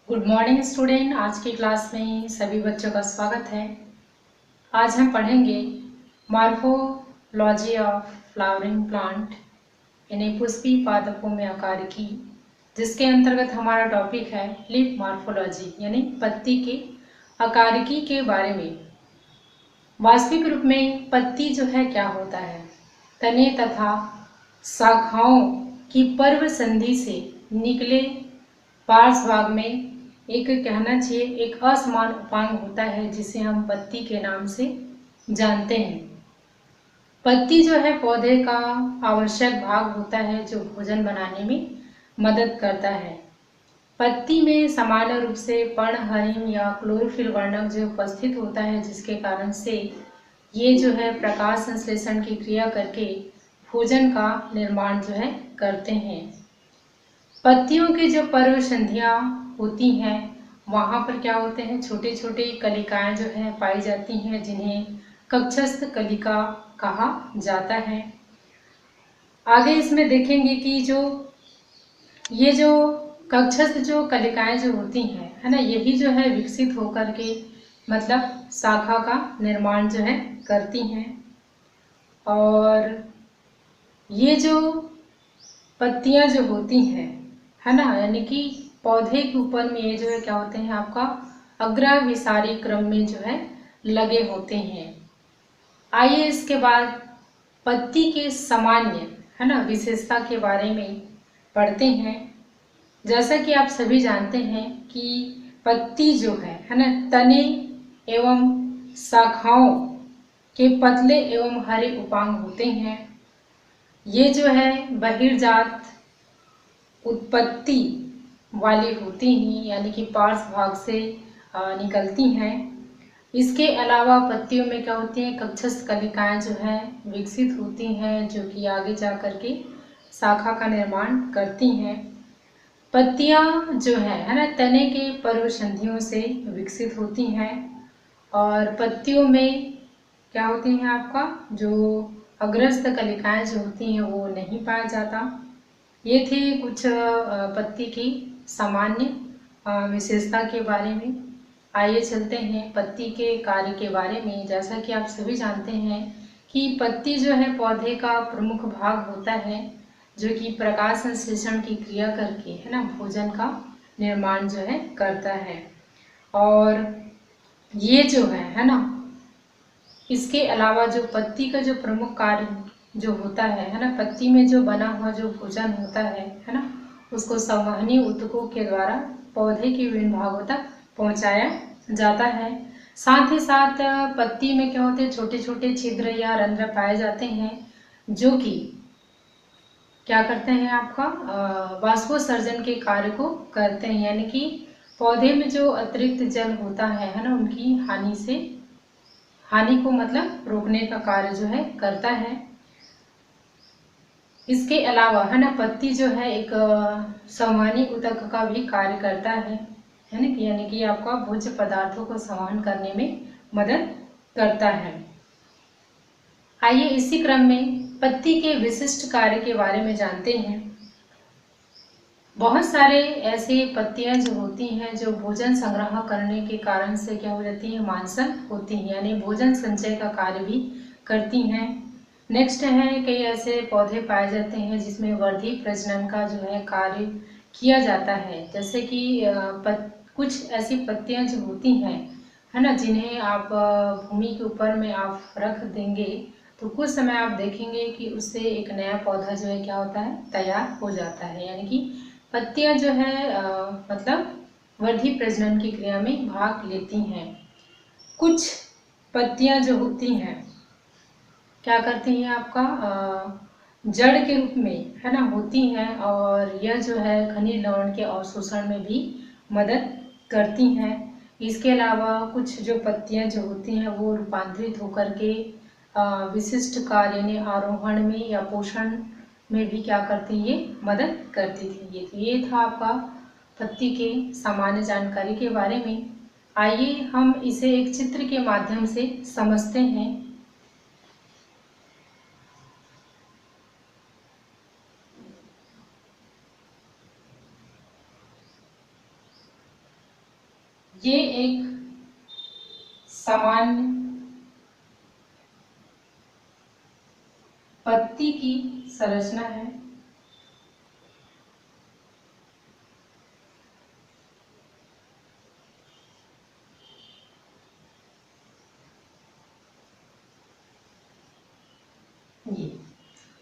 Good morning student. आज की class में सभी बच्चों का स्वागत है। आज हम पढ़ेंगे मॉर्फोलॉजी ऑफ फ्लावरिंग प्लांट यानी पुष्पी पादपों में आकारिकी, जिसके अंतर्गत हमारा टॉपिक है लीफ मॉर्फोलॉजी यानी पत्ती के आकारिकी के बारे में। वास्तविक रूप में पत्ती जो है क्या होता है, तने तथा शाखाओं की पर्व संधि से निकले पार्श्व भाग में एक कहना चाहिए एक असमान उपांग होता है जिसे हम पत्ती के नाम से जानते हैं। पत्ती जो है पौधे का आवश्यक भाग होता है जो भोजन बनाने में मदद करता है। पत्ती में सामान्य रूप से पर्णहरिम या क्लोरोफिल वर्णक जो उपस्थित होता है, जिसके कारण से ये जो है प्रकाश संश्लेषण की क्रिया करके भोजन का निर्माण जो है करते हैं। पत्तियों की जो पर्व संधियाँ होती हैं वहाँ पर क्या होते हैं, छोटे छोटे कलिकाएं जो है पाई जाती हैं जिन्हें कक्षस्थ कलिका कहा जाता है। आगे इसमें देखेंगे कि ये जो कक्षस्थ जो कलिकाएं जो होती हैं है ना, यही जो है विकसित होकर के मतलब शाखा का निर्माण जो है करती हैं। और ये जो पत्तियां जो होती हैं है ना, यानी कि पौधे के ऊपर में ये जो है क्या होते हैं आपका अग्रविसारी क्रम में जो है लगे होते हैं। आइए इसके बाद पत्ती के सामान्य है ना विशेषता के बारे में पढ़ते हैं। जैसा कि आप सभी जानते हैं कि पत्ती जो है ना, तने एवं शाखाओं के पतले एवं हरे उपांग होते हैं। ये जो है बहिर्जात उत्पत्ति वाली होती हैं, यानी कि पार्श्व भाग से निकलती हैं। इसके अलावा पत्तियों में क्या होती हैं, कक्षस्थ कलिकाएं जो है विकसित होती हैं जो कि आगे जा कर के शाखा का निर्माण करती हैं। पत्तियां जो है ना तने के पर्व संधियों से विकसित होती हैं। और पत्तियों में क्या होती हैं आपका जो अग्रस्थ कलिकाएं जो होती हैं वो नहीं पाया जाता। ये थी कुछ पत्ती की सामान्य विशेषता के बारे में। आइए चलते हैं पत्ती के कार्य के बारे में। जैसा कि आप सभी जानते हैं कि पत्ती जो है पौधे का प्रमुख भाग होता है जो कि प्रकाश संश्लेषण की क्रिया करके है ना भोजन का निर्माण जो है करता है। और ये जो है ना, इसके अलावा जो पत्ती का जो प्रमुख कार्य जो होता है ना, पत्ती में जो बना हुआ जो भोजन होता है ना, उसको संवहनी ऊतकों के द्वारा पौधे के विभिन्न भागों तक पहुंचाया जाता है। साथ ही साथ पत्ती में क्या होते हैं, छोटे छोटे छिद्र या रंध्र पाए जाते हैं जो कि क्या करते हैं आपका वाष्पोत्सर्जन के कार्य को करते हैं, यानी कि पौधे में जो अतिरिक्त जल होता है ना, उनकी हानि को मतलब रोकने का कार्य जो है करता है। इसके अलावा है ना पत्ती जो है एक संवहनी ऊतक का भी कार्य करता है ना, यानी कि आपका भोज्य पदार्थों को संवहन करने में मदद करता है। आइए इसी क्रम में पत्ती के विशिष्ट कार्य के बारे में जानते हैं। बहुत सारे ऐसे पत्तियां जो होती हैं जो भोजन संग्रह करने के कारण से क्या हो जाती है, मांसल होती हैं, यानी भोजन संचय का कार्य भी करती हैं। नेक्स्ट है कई ऐसे पौधे पाए जाते हैं जिसमें वर्धी प्रजनन का जो है कार्य किया जाता है। जैसे कि कुछ ऐसी पत्तियां जो होती हैं है ना, जिन्हें आप भूमि के ऊपर में आप रख देंगे तो कुछ समय आप देखेंगे कि उससे एक नया पौधा जो है क्या होता है, तैयार हो जाता है। यानी कि पत्तियां जो है मतलब वर्धी प्रजनन की क्रिया में भाग लेती हैं। कुछ पत्तियां जो होती हैं क्या करती हैं आपका जड़ के रूप में है ना होती हैं, और यह जो है खनिज लवण के अवशोषण में भी मदद करती हैं। इसके अलावा कुछ जो पत्तियां जो होती हैं वो रूपांतरित होकर के विशिष्ट कार्य यानी आरोहण में या पोषण में भी क्या करती ये मदद करती थी। ये था आपका पत्ती के सामान्य जानकारी के बारे में। आइए हम इसे एक चित्र के माध्यम से समझते हैं। ये एक सामान्य पत्ती की संरचना है।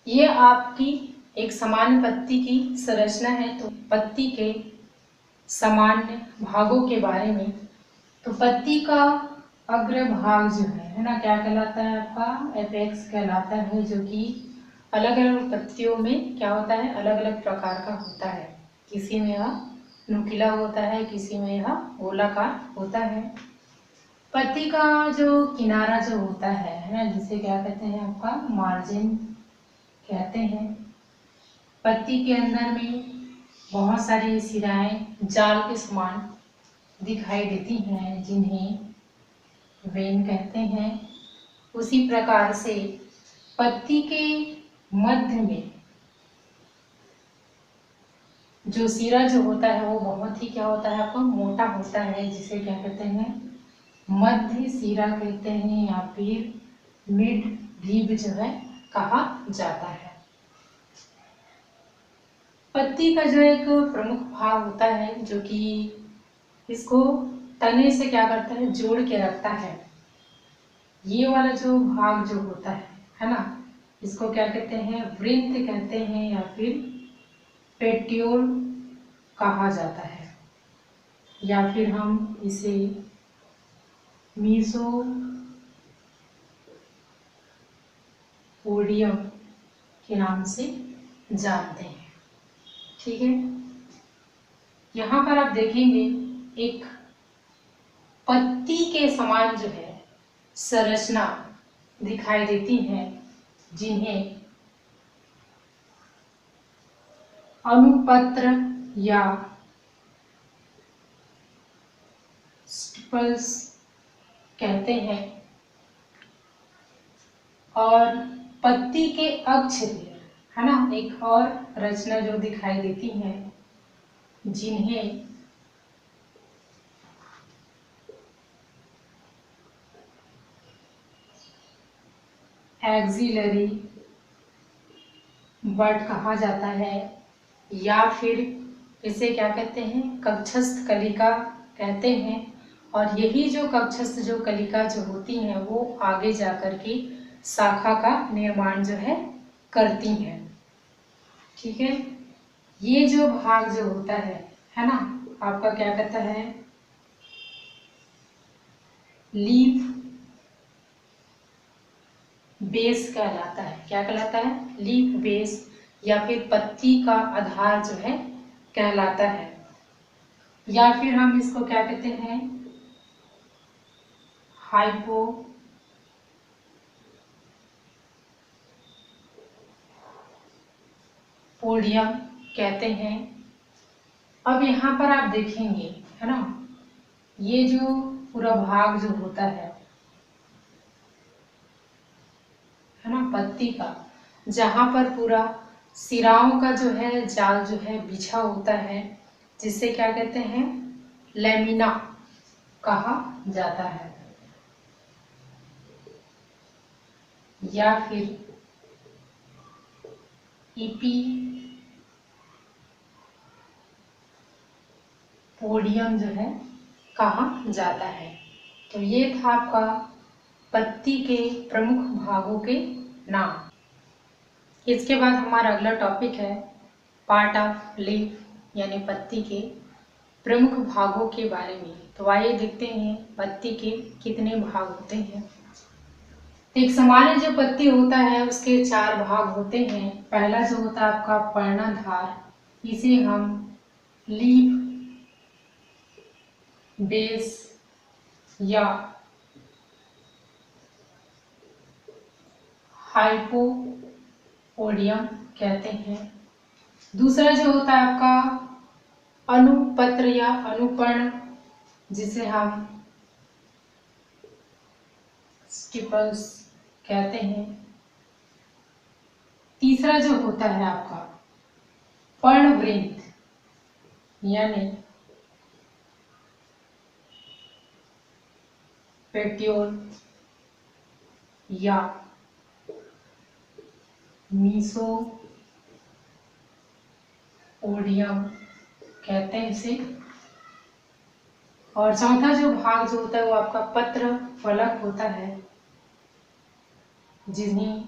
ये आपकी एक सामान्य पत्ती की संरचना है। तो पत्ती के सामान्य भागों के बारे में, तो पत्ती का अग्र भाग जो है ना, क्या कहलाता है आपका, एपेक्स कहलाता है, जो कि अलग अलग पत्तियों में क्या होता है, अलग अलग प्रकार का होता है। किसी में यह नुकीला होता है, किसी में यह गोलाकार होता है। पत्ती का जो किनारा जो होता है ना, जिसे क्या कहते हैं आपका मार्जिन कहते हैं। पत्ती के अंदर में बहुत सारी शिराएं जाल के समान दिखाई देती हैं, जिन्हें वेन कहते हैं। उसी प्रकार से पत्ती के मध्य में जो सिरा जो होता है वो बहुत ही क्या होता है आपका, मोटा होता है, जिसे क्या कहते हैं, मध्य सिरा कहते हैं, या फिर मिड रिब जो है कहा जाता है। पत्ती का जो एक प्रमुख भाग होता है, जो कि इसको तने से क्या करता है, जोड़ के रखता है। ये वाला जो भाग जो होता है ना, इसको क्या कहते हैं, वृंत कहते हैं, या फिर पेट्योल कहा जाता है, या फिर हम इसे मीसोपोडियम के नाम से जानते हैं। ठीक है, यहाँ पर आप देखेंगे एक पत्ती के समान जो है संरचना दिखाई देती हैं, जिन्हें अनुपत्र या स्टिपल्स कहते हैं। और पत्ती के अक्ष है ना, एक और रचना जो दिखाई देती है, जिन्हें एक्सिलरी बड कहा जाता है, या फिर इसे क्या कहते हैं, कक्षस्थ कलिका कहते हैं। और यही जो कक्षस्थ जो कलिका जो होती हैं, वो आगे जाकर के शाखा का निर्माण जो है करती हैं। ठीक है, ये जो भाग जो होता है ना, आपका क्या कहता है, लीफ बेस कहलाता है। क्या कहलाता है, लीफ बेस, या फिर पत्ती का आधार जो है कहलाता है, या फिर हम इसको क्या कहते हैं, हाइपोपोडियम कहते हैं। अब यहाँ पर आप देखेंगे है ना, ये जो पूरा भाग जो होता है ना पत्ती का, जहाँ पर पूरा सिराओं का जो है जाल जो है बिछा होता है, जिसे क्या कहते हैं, लैमिना कहा जाता है, या फिर इपीपोडियम जो है कहा जाता है। तो ये था आपका पत्ती के प्रमुख भागों के नाम। इसके बाद हमारा अगला टॉपिक है पार्ट ऑफ लीफ, यानी पत्ती के प्रमुख भागों के बारे में। तो आइए देखते हैं पत्ती के कितने भाग होते हैं। एक सामान्य जो पत्ती होता है उसके 4 भाग होते हैं। पहला जो होता है आपका पर्णधार, इसे हम लीफ बेस या हाइपोपोडियम कहते हैं। दूसरा जो होता है आपका अनुपत्र या अनुपर्ण, जिसे हम स्टिपल्स कहते हैं। तीसरा जो होता है आपका पर्णवृंत, यानी पेट्योल या मीसोपोडियम कहते हैं इसे। और चौथा जो भाग जो होता है वो आपका पत्र फलक होता है, जिन्हें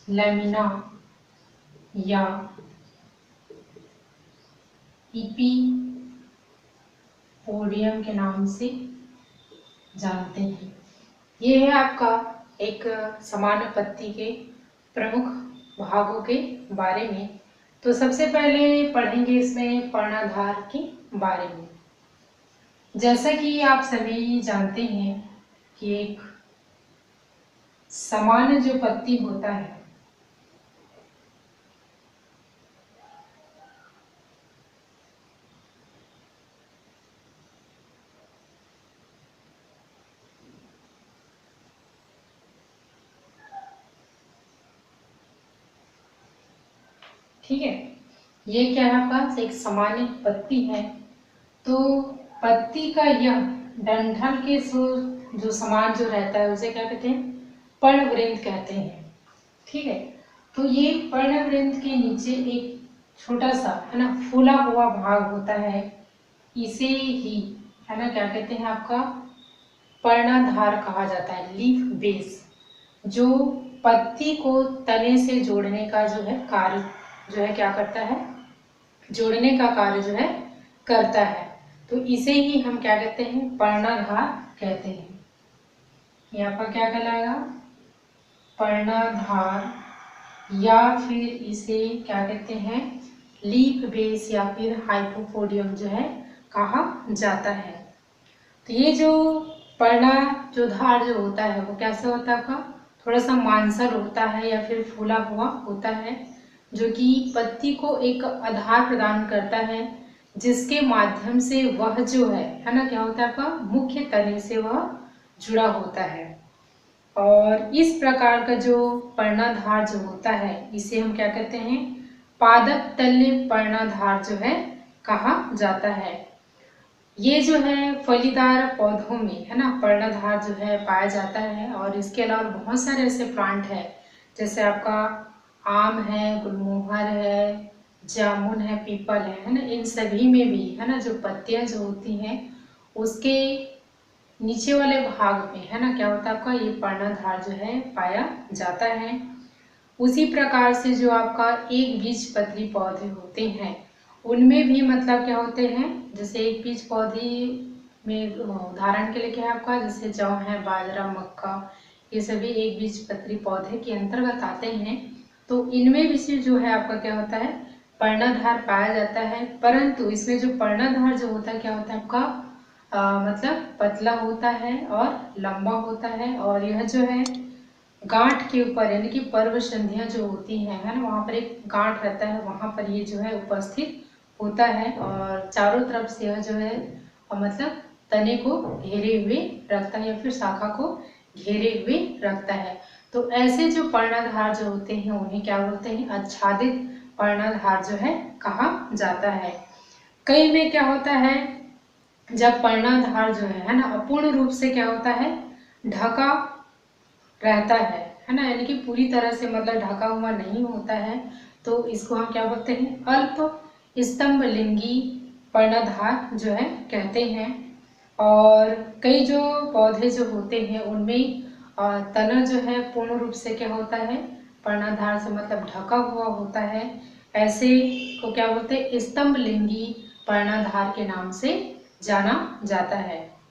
लैमिना या इपीपोडियम के नाम से जानते हैं। ये है आपका एक सामान्य पत्ती के प्रमुख भागों के बारे में। तो सबसे पहले पढ़ेंगे इसमें पर्णधार के बारे में। जैसा कि आप सभी जानते हैं कि एक सामान्य जो पत्ती होता है ठीक है, ये क्या है आपका एक सामान्य पत्ती है। तो पत्ती का यह डंठल के जो समान जो रहता है उसे क्या कहते हैं, पर्णवृंत कहते हैं। ठीक है, तो ये पर्णवृंत के नीचे एक छोटा सा है ना फूला हुआ भाग होता है, इसे ही है ना क्या कहते हैं आपका पर्णधार कहा जाता है, लीफ बेस, जो पत्ती को तने से जोड़ने का जो है कार्य जो है क्या करता है, जोड़ने का कार्य जो है करता है। तो इसे ही हम क्या कहते हैं, पर्णधार कहते हैं। यहाँ पर क्या कहलाएगा, पर्णधार, या फिर इसे क्या कहते हैं, लीफ बेस या फिर हाइपोपोडियम जो है कहा जाता है। तो ये जो पर्णधार जो होता है वो कैसे होता है आपका, थोड़ा सा मांसल होता है या फिर फूला हुआ होता है, जो कि पत्ती को एक आधार प्रदान करता है, जिसके माध्यम से वह जो है ना क्या होता है आपका मुख्य तने से वह जुड़ा होता है। और इस प्रकार का जो पर्णधार जो होता है इसे हम क्या कहते हैं, पादप तल्य पर्णधार जो है कहा जाता है। ये जो है फलीदार पौधों में है ना पर्णधार जो है पाया जाता है। और इसके अलावा बहुत सारे ऐसे प्लांट है, जैसे आपका आम है, गुलमोहर है, जामुन है, पीपल है ना, इन सभी में भी है ना जो पत्तियां जो होती हैं उसके नीचे वाले भाग में है ना क्या होता है आपका ये पर्णधार जो है पाया जाता है। उसी प्रकार से जो आपका एक बीज पत्री पौधे होते हैं उनमें भी मतलब क्या होते हैं, जैसे एक बीज पौधे में उदाहरण के लिए क्या है आपका, जैसे जौ है, बाजरा, मक्का, ये सभी एक बीज पत्री पौधे के अंतर्गत आते हैं। तो इनमें भी जो है आपका क्या होता है, पर्णधार पाया जाता है। परंतु इसमें जो पर्णधार जो होता है क्या होता है आपका मतलब पतला होता है और लंबा होता है। और यह जो है गांठ के ऊपर यानी कि पर्व संधियां जो होती हैं है ना, वहाँ पर एक गांठ रहता है, वहाँ पर ये जो है उपस्थित होता है और चारों तरफ से यह जो है मतलब तने को घेरे हुए रखता है या फिर शाखा को घेरे हुए रखता है। तो ऐसे जो पर्णधार जो होते हैं उन्हें क्या बोलते हैं, आच्छादित पर्णधार जो है कहा जाता है। कई में क्या होता है, जब पर्णधार जो है ना अपूर्ण रूप से क्या होता है, ढका रहता है ना, यानी कि पूरी तरह से मतलब ढका हुआ नहीं होता है, तो इसको हम क्या बोलते हैं, अल्प स्तंभ लिंगी पर्णधार जो है कहते हैं। और कई जो पौधे जो होते हैं उनमें तना जो है पूर्ण रूप से क्या होता है, पर्णधार से मतलब ढका हुआ होता है, ऐसे को क्या बोलते हैं, स्तंभ लिंगी पर्णधार के नाम से जाना जाता है।